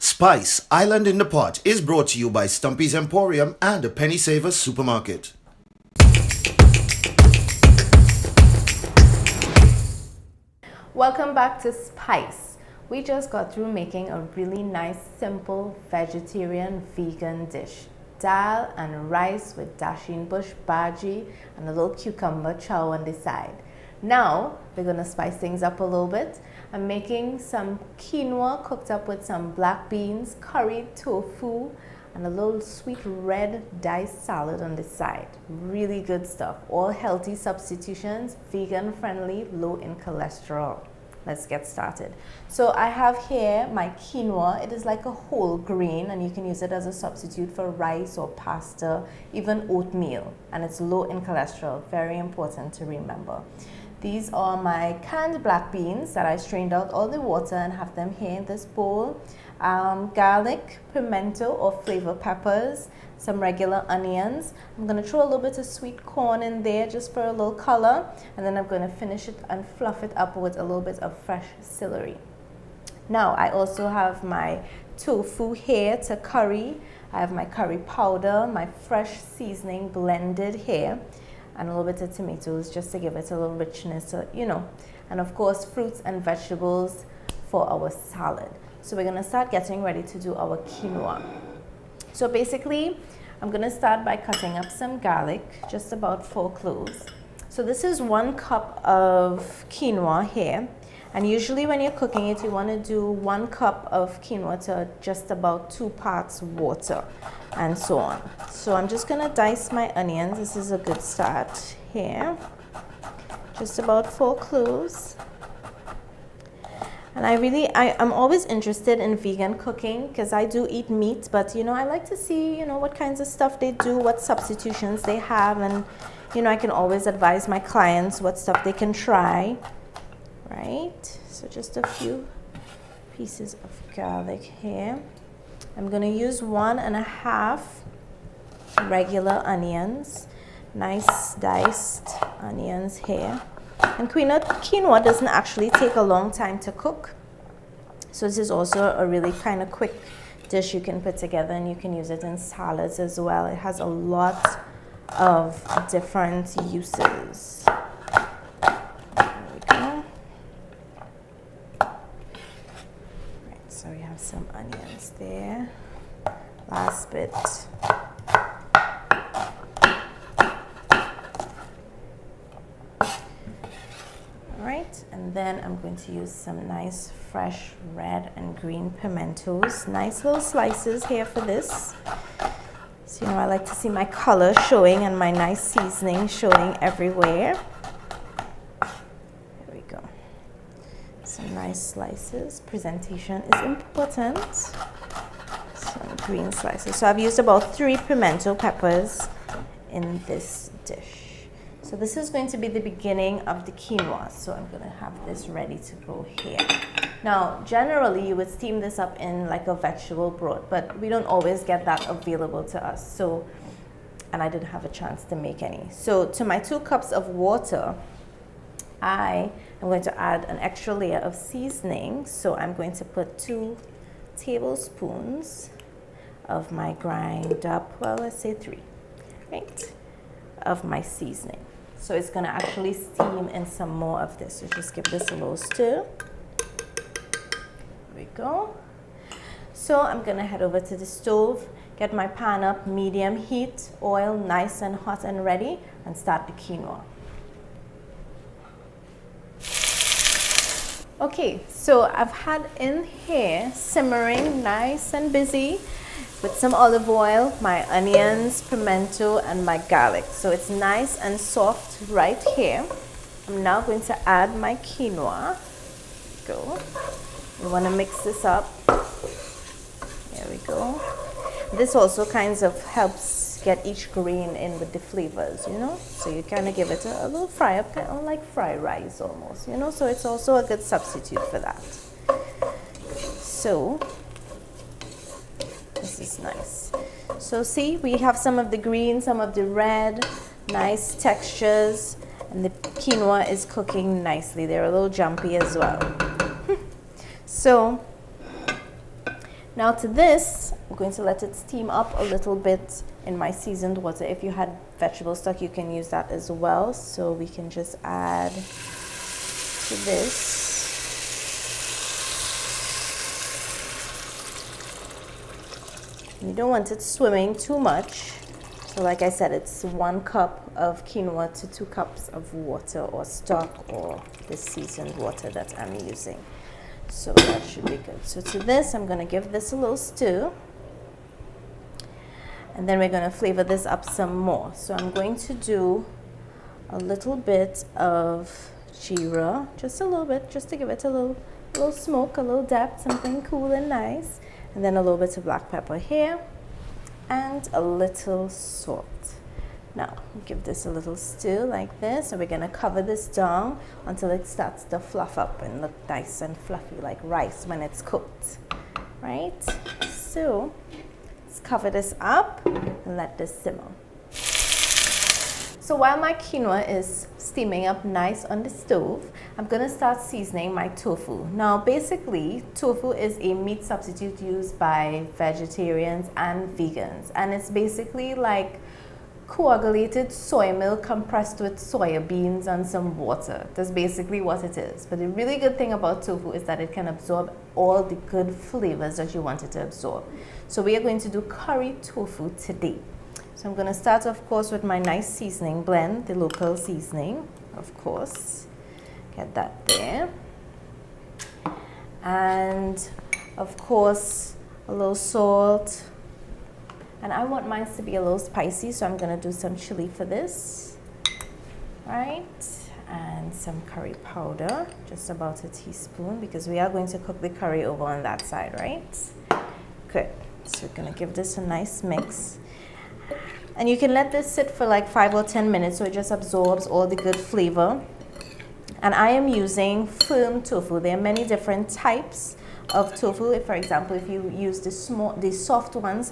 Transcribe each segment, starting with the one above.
Spice Island in the Pot is brought to you by Stumpy's Emporium and a Penny Savers supermarket. Welcome back to Spice. We just got through making a really nice, simple, vegetarian, vegan dish. Dal and rice with dasheen bush bhaji and a little cucumber chow on the side. Now, we're going to spice things up a little bit. I'm making some quinoa cooked up with some black beans, curried tofu, and a little sweet red diced salad on the side. Really good stuff. All healthy substitutions, vegan friendly, low in cholesterol. Let's get started. So I have here my quinoa. It is like a whole grain and you can use it as a substitute for rice or pasta, even oatmeal. And it's low in cholesterol, very important to remember. These are my canned black beans that I strained out all the water and have them here in this bowl. Garlic, pimento or flavor peppers, some regular onions. I'm going to throw a little bit of sweet corn in there just for a little color, and then I'm going to finish it and fluff it up with a little bit of fresh celery. Now I also have my tofu here to curry. I have my curry powder, my fresh seasoning blended here, and a little bit of tomatoes just to give it a little richness, and of course fruits and vegetables for our salad. So we're going to start getting ready to do our quinoa. So basically, I'm going to start by cutting up some garlic, just about 4 cloves. So this is 1 cup of quinoa here. And usually when you're cooking it, you want to do 1 cup of quinoa to just about 2 parts water and so on. So I'm just going to dice my onions. This is a good start here. Just about 4 cloves. And I'm always interested in vegan cooking because I do eat meat, but I like to see, what kinds of stuff they do, what substitutions they have, and I can always advise my clients what stuff they can try, right? So just a few pieces of garlic here. I'm going to use 1.5 regular onions, nice diced onions here. And quinoa doesn't actually take a long time to cook. So this is also a really kind of quick dish you can put together, and you can use it in salads as well. It has a lot of different uses. There we go. Right, so we have some onions there. Last bit. And then I'm going to use some nice fresh red and green pimentos. Nice little slices here for this. So I like to see my color showing and my nice seasoning showing everywhere. There we go. Some nice slices. Presentation is important. Some green slices. So I've used about 3 pimento peppers in this dish. So this is going to be the beginning of the quinoa. So I'm going to have this ready to go here. Now, generally, you would steam this up in like a vegetable broth, but we don't always get that available to us. And I didn't have a chance to make any. So to my 2 cups of water, I am going to add an extra layer of seasoning. So I'm going to put 2 tablespoons of my grind up, well, let's say 3, right, of my seasoning. So it's going to actually steam in some more of this. So just give this a little stir. There we go. So I'm going to head over to the stove, get my pan up, medium heat, oil nice and hot and ready, and start the quinoa. Okay, so I've had in here simmering nice and busy with some olive oil, my onions, pimento, and my garlic. So it's nice and soft right here. I'm now going to add my quinoa. Go. You want to mix this up. There we go. This also kind of helps get each grain in with the flavors, So you kind of give it a little fry up, kind of like fried rice almost, So it's also a good substitute for that. So this is nice. So see, we have some of the green, some of the red, nice textures, and the quinoa is cooking nicely. They're a little jumpy as well. So Now to this, I'm going to let it steam up a little bit in my seasoned water. If you had vegetable stock, you can use that as well. So we can just add to this. You don't want it swimming too much. So like I said, it's 1 cup of quinoa to 2 cups of water or stock or the seasoned water that I'm using. So that should be good. So to this, I'm going to give this a little stir. And then we're going to flavor this up some more. So I'm going to do a little bit of jeera, just a little bit, just to give it a little smoke, a little depth, something cool and nice. And then a little bit of black pepper here and a little salt. Now, give this a little stir like this, and we're going to cover this down until it starts to fluff up and look nice and fluffy like rice when it's cooked, right? So, let's cover this up and let this simmer. So while my quinoa is steaming up nice on the stove, I'm going to start seasoning my tofu. Now basically, tofu is a meat substitute used by vegetarians and vegans, and it's basically like coagulated soy milk compressed with soya beans and some water. That's basically what it is. But the really good thing about tofu is that it can absorb all the good flavors that you want it to absorb. So we are going to do curry tofu today. So I'm going to start, of course, with my nice seasoning blend, the local seasoning, of course. Get that there. And, of course, a little salt. And I want mine to be a little spicy, so I'm going to do some chili for this. Right? And some curry powder, just about a teaspoon, because we are going to cook the curry over on that side, right? Good. So we're going to give this a nice mix. And you can let this sit for like 5 or 10 minutes so it just absorbs all the good flavor. And I am using firm tofu. There are many different types of tofu. If, for example, if you use the soft one,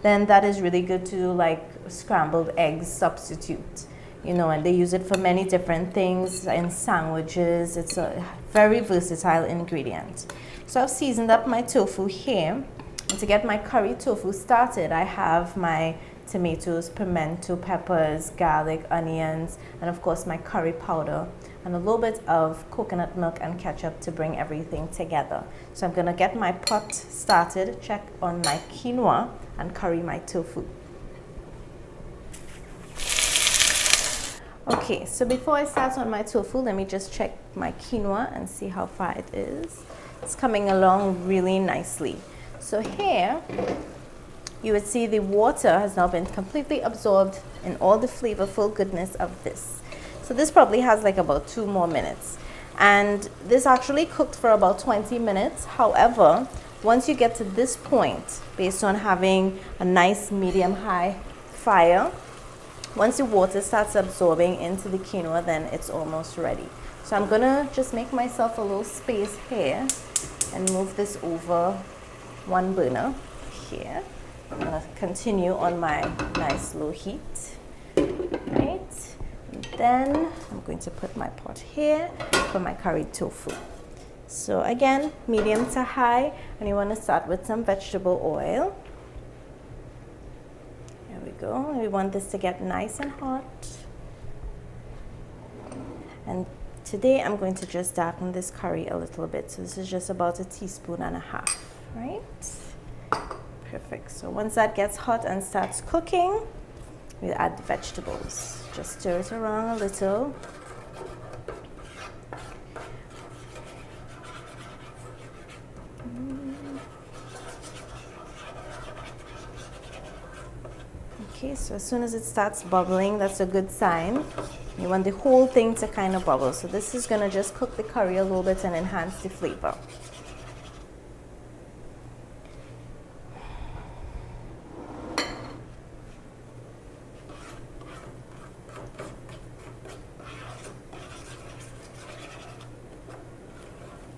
then that is really good to do like scrambled eggs substitute. You know, and they use it for many different things in sandwiches. It's a very versatile ingredient. So I've seasoned up my tofu here. And to get my curry tofu started, I have my tomatoes, pimento, peppers, garlic, onions, and of course my curry powder, and a little bit of coconut milk and ketchup to bring everything together. So I'm gonna get my pot started, check on my quinoa, and curry my tofu. Okay, so before I start on my tofu, let me just check my quinoa and see how far it is. It's coming along really nicely. So here, you would see the water has now been completely absorbed in all the flavorful goodness of this. So this probably has like about 2 more minutes. And this actually cooked for about 20 minutes. However, once you get to this point, based on having a nice medium-high fire, once the water starts absorbing into the quinoa, then it's almost ready. So I'm gonna just make myself a little space here and move this over one burner here. I'm going to continue on my nice low heat, right? And then I'm going to put my pot here for my curried tofu. So again, medium to high, and you want to start with some vegetable oil. There we go. We want this to get nice and hot. And today I'm going to just darken this curry a little bit. So this is just about 1.5 teaspoons, right? Perfect. So once that gets hot and starts cooking, we'll add the vegetables. Just stir it around a little. Okay, so as soon as it starts bubbling, that's a good sign. You want the whole thing to kind of bubble. So this is going to just cook the curry a little bit and enhance the flavor.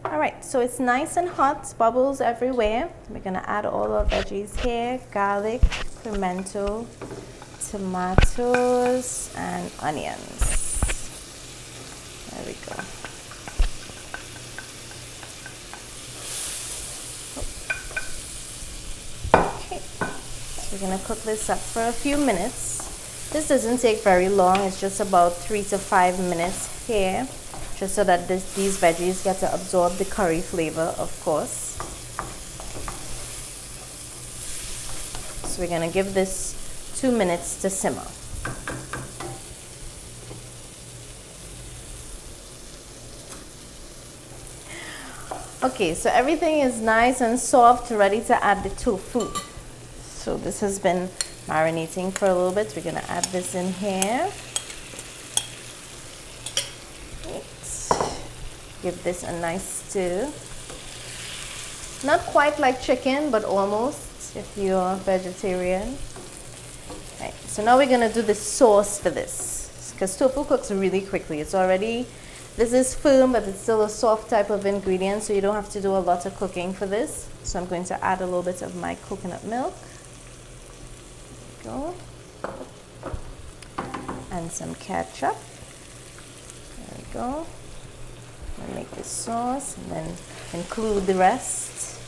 Alright, so it's nice and hot, bubbles everywhere. We're going to add all our veggies here, garlic, pimento, tomatoes, and onions. There we go. We're going to cook this up for a few minutes. This doesn't take very long. It's just about 3 to 5 minutes here, just so that these veggies get to absorb the curry flavor, of course. So we're going to give this 2 minutes to simmer. Okay, so everything is nice and soft, ready to add the tofu. So this has been marinating for a little bit. We're gonna add this in here. Give this a nice stir. Not quite like chicken, but almost, if you're vegetarian. Right, so now we're gonna do the sauce for this, because tofu cooks really quickly. It's already, this is firm, but it's still a soft type of ingredient, so you don't have to do a lot of cooking for this. So I'm going to add a little bit of my coconut milk. There we go. And some ketchup. There we go. I'll make this sauce and then include the rest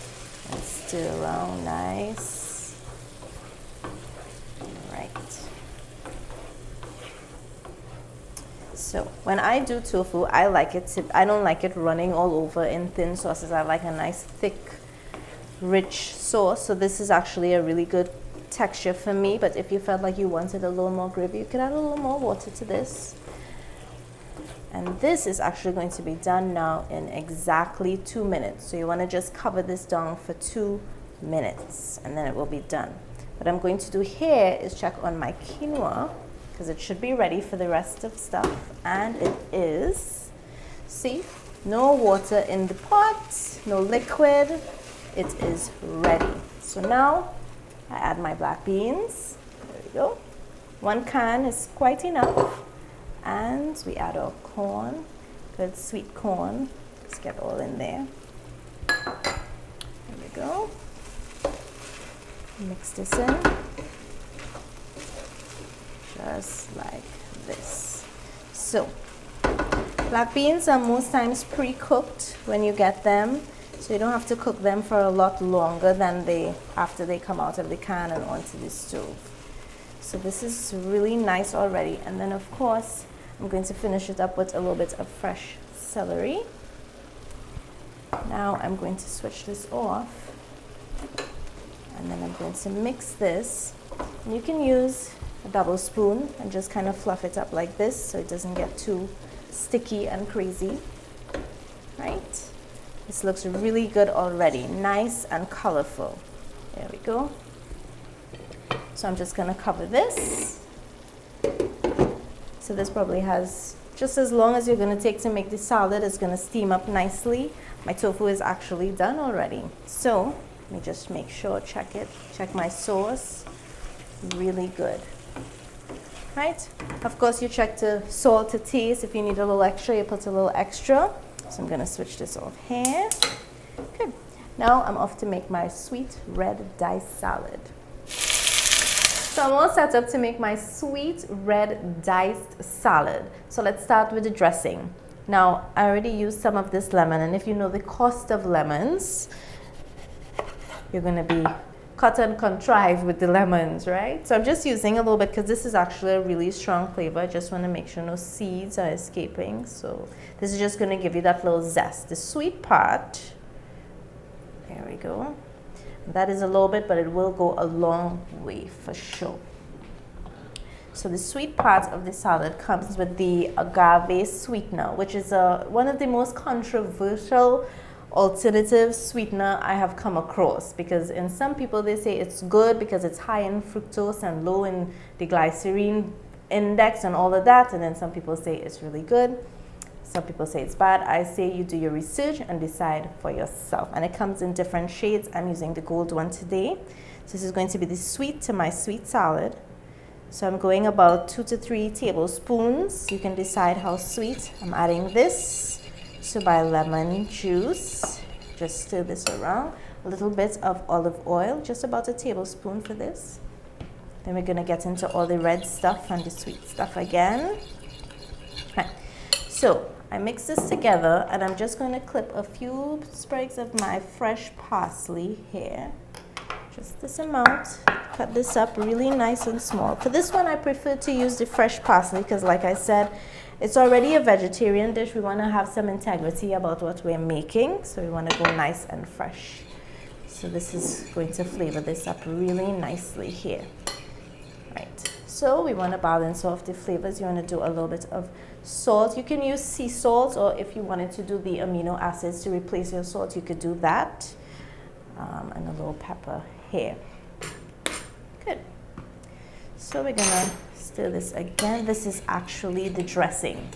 and stir around nice. Right. So when I do tofu, I don't like it running all over in thin sauces. I like a nice thick, rich sauce. So this is actually a really good texture for me. But if you felt like you wanted a little more gravy, you could add a little more water to this. And this is actually going to be done now in exactly 2 minutes. So you want to just cover this down for 2 minutes and then it will be done. What I'm going to do here is check on my quinoa, because it should be ready for the rest of stuff, and it is. See, no water in the pot, no liquid, it is ready. So now I add my black beans. There we go. 1 can is quite enough. And we add our corn, good sweet corn. Let's get all in there. There we go. Mix this in, just like this. So, black beans are most times pre-cooked when you get them, so you don't have to cook them for a lot longer than after they come out of the can and onto the stove. So this is really nice already. And then of course, I'm going to finish it up with a little bit of fresh celery. Now I'm going to switch this off, and then I'm going to mix this. And you can use a double spoon and just kind of fluff it up like this so it doesn't get too sticky and crazy. Right? This looks really good already, nice and colorful. There we go. So I'm just going to cover this. So this probably has just as long as you're going to take to make the salad. It's going to steam up nicely. My tofu is actually done already. So let me just make sure, check it, check my sauce. Really good. Right? Of course, you check the salt to taste. If you need a little extra, you put a little extra. So I'm going to switch this off here. Good. Now I'm off to make my sweet red diced salad. So I'm all set up to make my sweet red diced salad. So let's start with the dressing. Now, I already used some of this lemon, and if you know the cost of lemons, you're going to be cut and contrived with the lemons, right? So I'm just using a little bit because this is actually a really strong flavor. I just want to make sure no seeds are escaping. So this is just going to give you that little zest. The sweet part, there we go. That is a little bit, but it will go a long way for sure. So the sweet part of the salad comes with the agave sweetener, which is one of the most controversial alternative sweetener I have come across, because in some people they say it's good because it's high in fructose and low in the glycerine index and all of that, and then some people say it's really good. Some people say it's bad. I say you do your research and decide for yourself. And it comes in different shades. I'm using the gold one today. So this is going to be the sweet to my sweet salad. So I'm going about 2 to 3 tablespoons. You can decide how sweet. I'm adding this to my lemon juice. Just stir this around. A little bit of olive oil, just about a tablespoon for this. Then we're going to get into all the red stuff and the sweet stuff again. Right. So I mix this together, and I'm just going to clip a few sprigs of my fresh parsley here. Just this amount. Cut this up really nice and small. For this one, I prefer to use the fresh parsley because, like I said, it's already a vegetarian dish. We want to have some integrity about what we're making, so we want to go nice and fresh. So this is going to flavor this up really nicely here. Right. So we want to balance off the flavors. You want to do a little bit of salt. You can use sea salt, or if you wanted to do the amino acids to replace your salt, you could do that. And a little pepper here. Good. So we're gonna stir this again. This is actually the dressing.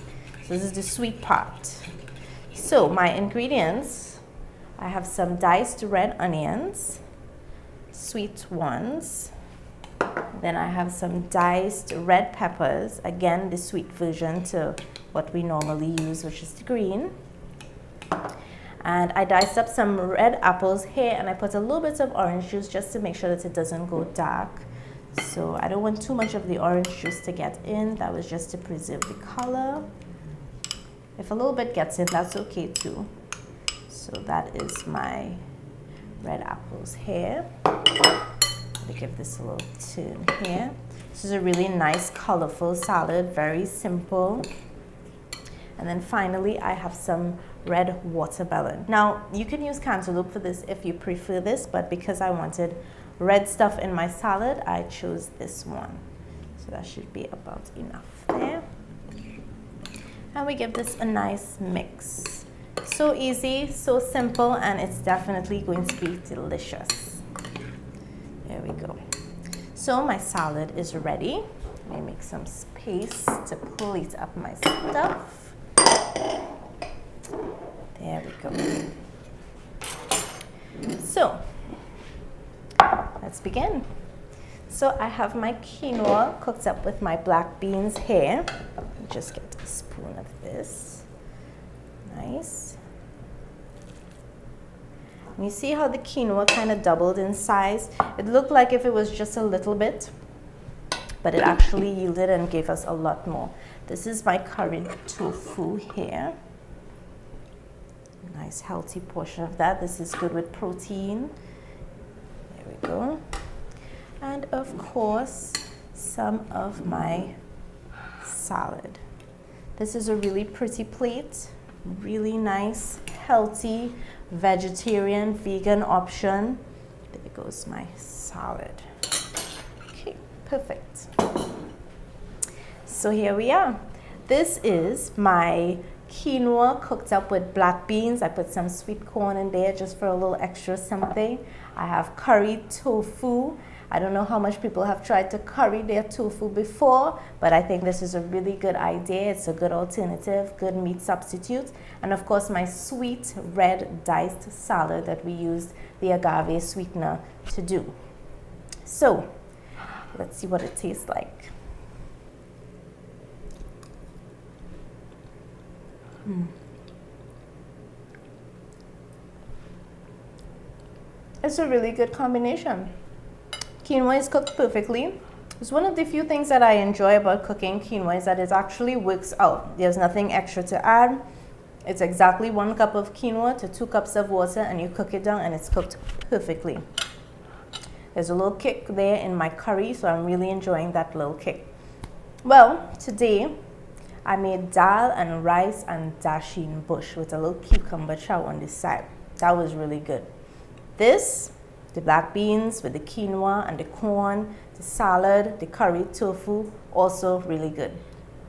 So this is the sweet part. So my ingredients, I have some diced red onions, sweet ones. Then I have some diced red peppers, again the sweet version to what we normally use, which is the green. And I diced up some red apples here, and I put a little bit of orange juice just to make sure that it doesn't go dark. So I don't want too much of the orange juice to get in. That was just to preserve the color. If a little bit gets in, that's okay too. So that is my red apples here. Let me give this a little turn here. This is a really nice, colorful salad, very simple. And then finally, I have some red watermelon. Now, you can use cantaloupe for this if you prefer this, but because I wanted red stuff in my salad, I chose this one. So that should be about enough there. And we give this a nice mix. So easy, so simple, and it's definitely going to be delicious. There we go. So my salad is ready. Let me make some space to plate up my stuff. There we go. So let's begin. So I have my quinoa cooked up with my black beans here. Just get a spoon of this. Nice. And you see how the quinoa kind of doubled in size? It looked like if it was just a little bit, but it actually yielded and gave us a lot more. This is my curried tofu here. Nice healthy portion of that. This is good with protein. There we go. And of course, some of my salad. This is a really pretty plate. Really nice, healthy, vegetarian, vegan option. There goes my salad. Okay, perfect. So here we are. This is my quinoa cooked up with black beans. I put some sweet corn in there just for a little extra something. I have curried tofu. I don't know how much people have tried to curry their tofu before, but I think this is a really good idea. It's a good alternative, good meat substitute. And of course, my sweet red diced salad that we used the agave sweetener to do. So let's see what it tastes like. It's a really good combination. Quinoa is cooked perfectly. It's one of the few things that I enjoy about cooking quinoa is that it actually works out. There's nothing extra to add. It's exactly 1 cup of quinoa to 2 cups of water, and you cook it down and it's cooked perfectly. There's a little kick there in my curry, so I'm really enjoying that little kick. Well, today I made dal and rice and dasheen bush with a little cucumber chow on the side. That was really good. This, the black beans with the quinoa and the corn, the salad, the curried tofu, also really good.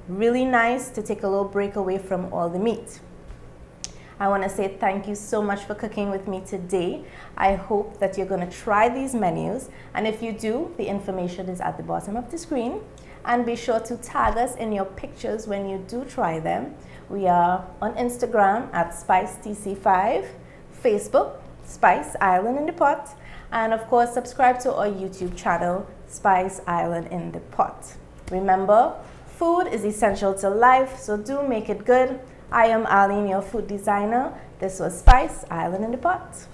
Really nice to take a little break away from all the meat. I want to say thank you so much for cooking with me today. I hope that you're going to try these menus, and if you do, the information is at the bottom of the screen. And be sure to tag us in your pictures when you do try them. We are on Instagram at SpiceTC5, Facebook, Spice Island in the Pot, and of course subscribe to our YouTube channel, Spice Island in the Pot. Remember, food is essential to life, so do make it good. I am Arlene, your food designer. This was Spice Island in the Pot.